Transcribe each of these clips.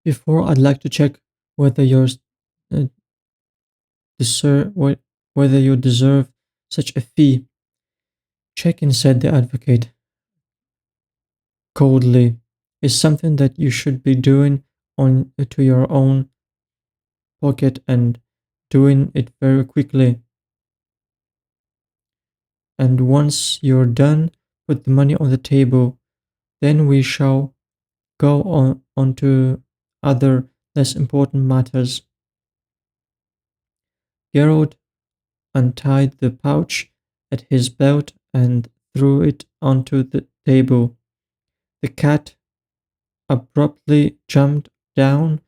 Before, I'd like to check whether you're uh, whether you deserve such a fee. Check in, said the advocate coldly. Is something that you should be doing on to your own pocket and doing it very quickly. And once you're done, put the money on the table. Then we shall go on to other less important matters. Gerald untied the pouch at his belt and threw it onto the table. The cat abruptly jumped down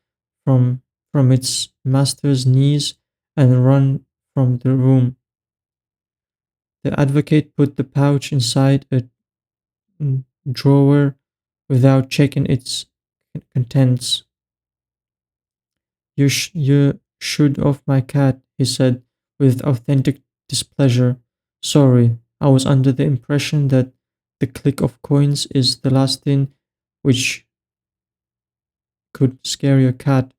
from its master's knees and ran from the room. The advocate put the pouch inside a drawer without checking its contents. You shoot off my cat, he said with authentic displeasure. Sorry, I was under the impression that the click of coins is the last thing which could scare your cat.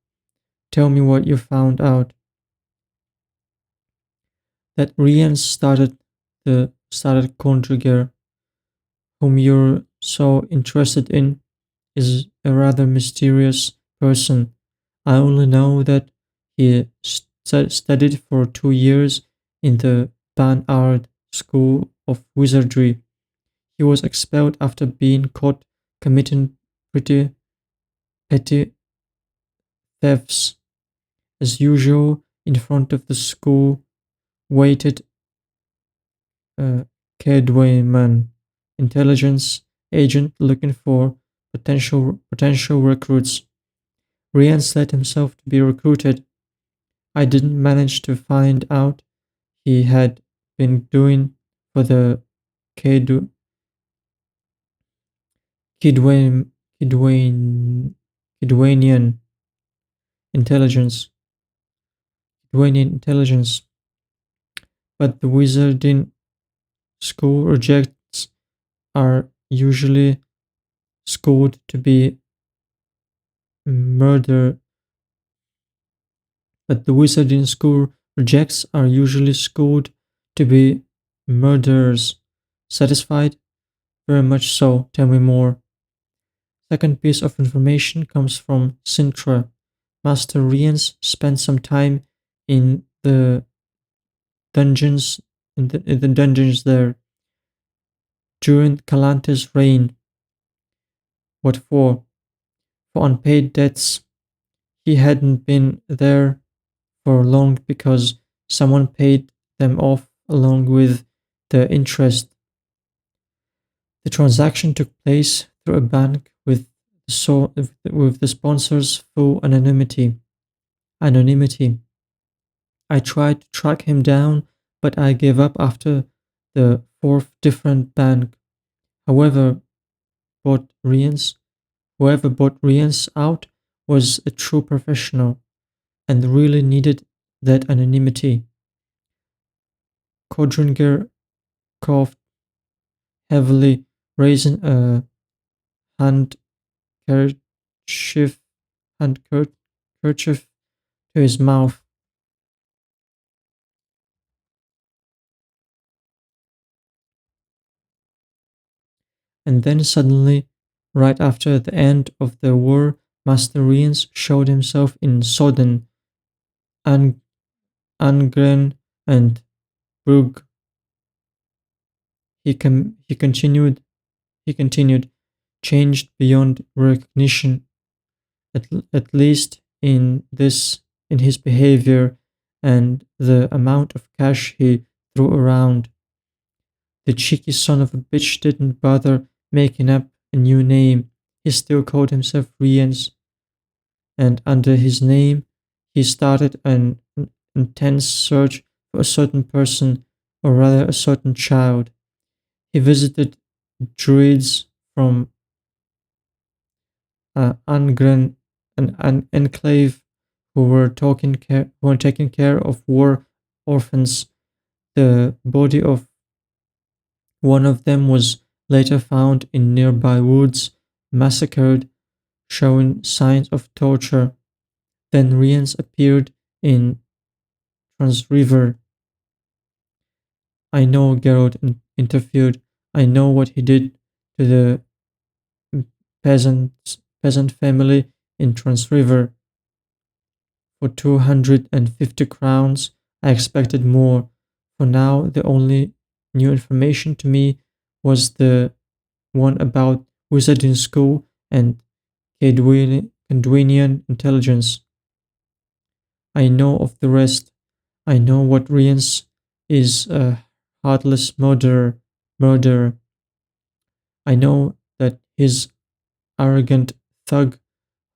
Tell me what you found out. That Rian started Conjuger, whom you're so interested in, is a rather mysterious person. I only know that he studied for 2 years in the Barnard School of Wizardry. He was expelled after being caught committing pretty petty thefts. As usual, in front of the school waited a Kedwayman, intelligence agent looking for potential recruits. Rian let himself to be recruited. I didn't manage to find out he had been doing for the Kid Kidwain Kidwain Kidwanian intelligence Kidwanian intelligence, but the wizarding school rejects are usually scored to be murder but the wizarding school rejects are usually scored to be murderers. Satisfied? Very much so. Tell me more. Second piece of information comes from Sintra. Master Rians spent some time in the dungeons in the dungeons there during Calante's reign. What for? For unpaid debts. He hadn't been there for long because someone paid them off along with the interest. The transaction took place through a bank with the sponsor's full anonymity. Anonymity. I tried to track him down, but I gave up after the fourth different bank. However, bought Rians, whoever bought Rians out was a true professional and really needed that anonymity. Codringer coughed heavily, raising a handkerchief, handkerchief to his mouth. And then suddenly, right after the end of the war, Master Riens showed himself in Soden, An- Angren, and Brugg. He continued. He continued, changed beyond recognition, at least in his behavior and the amount of cash he threw around. The cheeky son of a bitch didn't bother making up a new name. He still called himself Riens, and under his name, he started an intense search for a certain person, or rather a certain child. He visited druids from Angren, an enclave who were taking care of war orphans. The body of one of them was later found in nearby woods, massacred, showing signs of torture. Then Rience appeared in Transriver. I know, Geralt interfered. I know what he did to the peasant family in Transriver. For 250 crowns, I expected more. For now, the only new information to me was the one about wizarding school and Cadwinian intelligence. I know of the rest. I know what Rience is a heartless murderer. I know that he's arrogant thug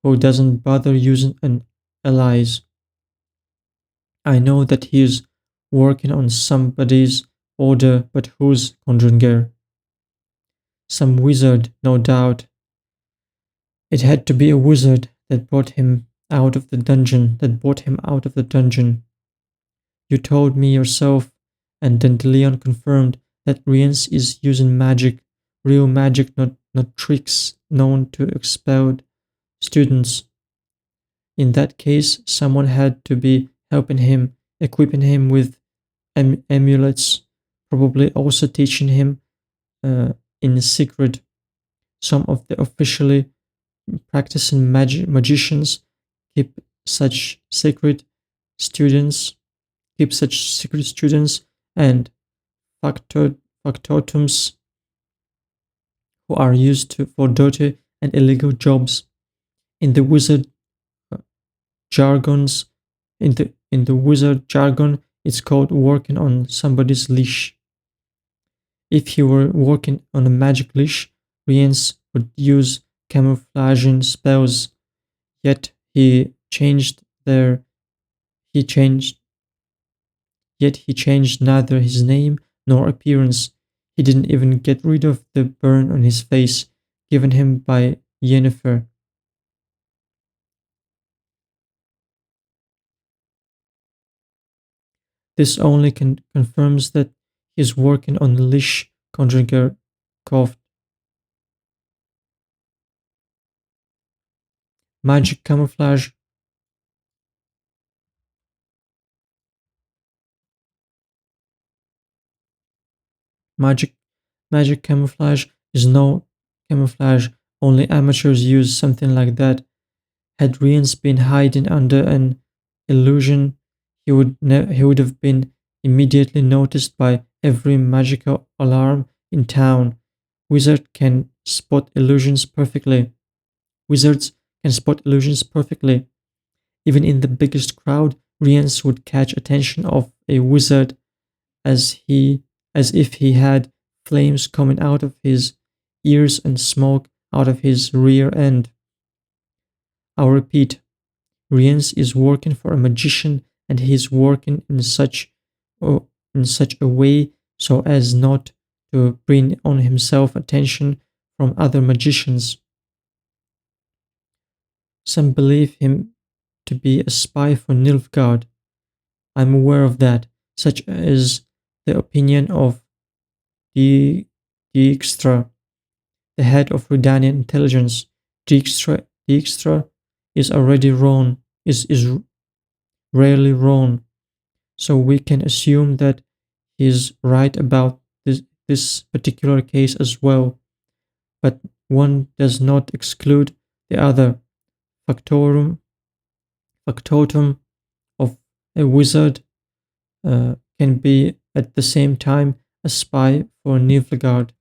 who doesn't bother using an allies. I know that he's working on somebody's order, but who's Conjunger? Some wizard, no doubt. It had to be a wizard that brought him out of the dungeon, You told me yourself, and Dandelion confirmed that Rience is using magic, real magic, not tricks known to expel students. In that case, someone had to be helping him, equipping him with amulets, probably also teaching him in secret. Some of the officially practicing magicians keep such secret students, and factotums who are used for dirty and illegal jobs. In the wizard jargons, in the wizard jargon, it's called working on somebody's leash. If he were working on a magic leash, Rience would use camouflaging spells. Yet he changed Yet he changed neither his name nor appearance. He didn't even get rid of the burn on his face given him by Yennefer. This only confirms that he's working on the leash, Conjurer coughed. Magic camouflage. Magic Magic camouflage is no camouflage. Only amateurs use something like that. Had Rience been hiding under an illusion, he would have been immediately noticed by every magical alarm in town. Wizard can spot illusions perfectly. Wizards can spot illusions perfectly. Even in the biggest crowd, Rience would catch attention of a wizard as if he had flames coming out of his ears and smoke out of his rear end. I'll repeat, Rience is working for a magician, and he is working in such a way so as not to bring on himself attention from other magicians. Some believe him to be a spy for Nilfgaard. I'm aware of that, such as the opinion of Dijkstra, the head of Redanian intelligence. Dijkstra is already wrong, is rarely wrong, so we can assume that he's right about this particular case as well. But one does not exclude the other. Factotum, factotum of a wizard can be at the same time a spy for Nilfgaard.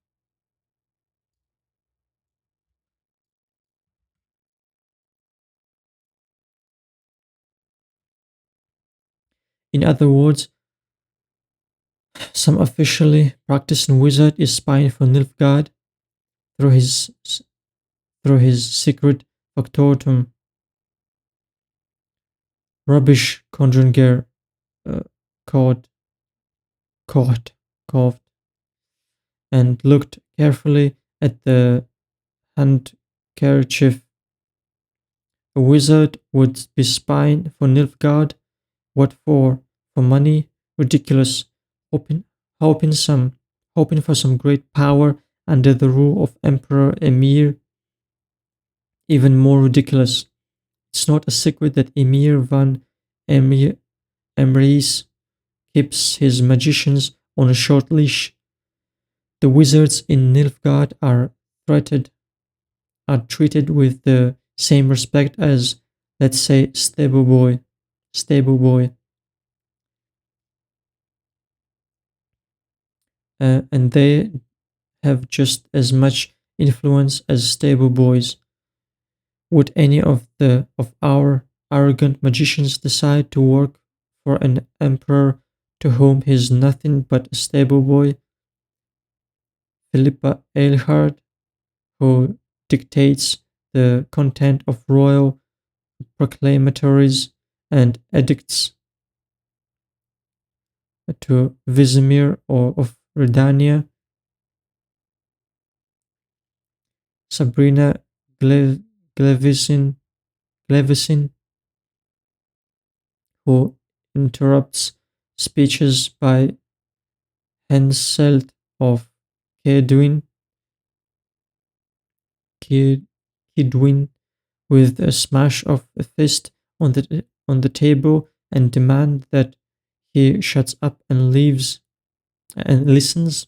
In other words, some officially practicing wizard is spying for Nilfgaard through his secret factotum. Rubbish, Conjunger uh, caught, caught, coughed, and looked carefully at the handkerchief. A wizard would be spying for Nilfgaard. What for? For money? Ridiculous. Hoping, hoping some, hoping for some great power under the rule of Emperor Emir. Even more ridiculous, it's not a secret that Emir van Emir Emreis keeps his magicians on a short leash. The wizards in Nilfgaard are treated with the same respect as, let's say, stable boy, and they have just as much influence as stable boys. Would any of our arrogant magicians decide to work for an emperor to whom he is nothing but a stable boy, Philippa Eilhard, who dictates the content of royal proclamatories and edicts to Vizimir or of Redania, Sabrina Glevisin, Glevisin, who interrupts speeches by Henselt of Kedwin, Kidwin with a smash of a fist on the table and demand that he shuts up and leaves and listens.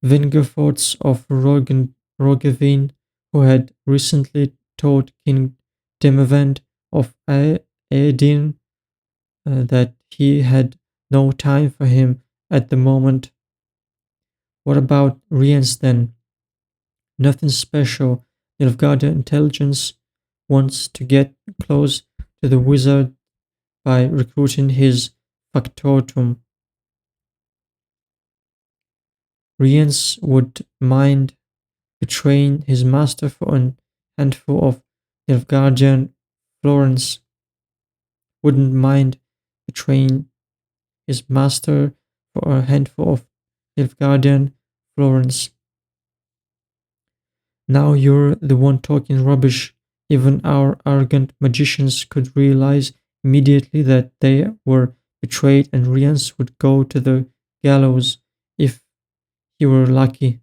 Vingerfords of Roggeveen, who had recently told King Demavend of Aedin that he had no time for him at the moment. What about Rience then? Nothing special. Nilfgaarder intelligence wants to get close to the wizard by recruiting his factotum. Rience would mind betraying his master for a handful of Nilfgaardian florins. Wouldn't mind betraying his master for a handful of Nilfgaardian florins. Now you're the one talking rubbish. Even our arrogant magicians could realize immediately that they were betrayed, and Rience would go to the gallows if he were lucky.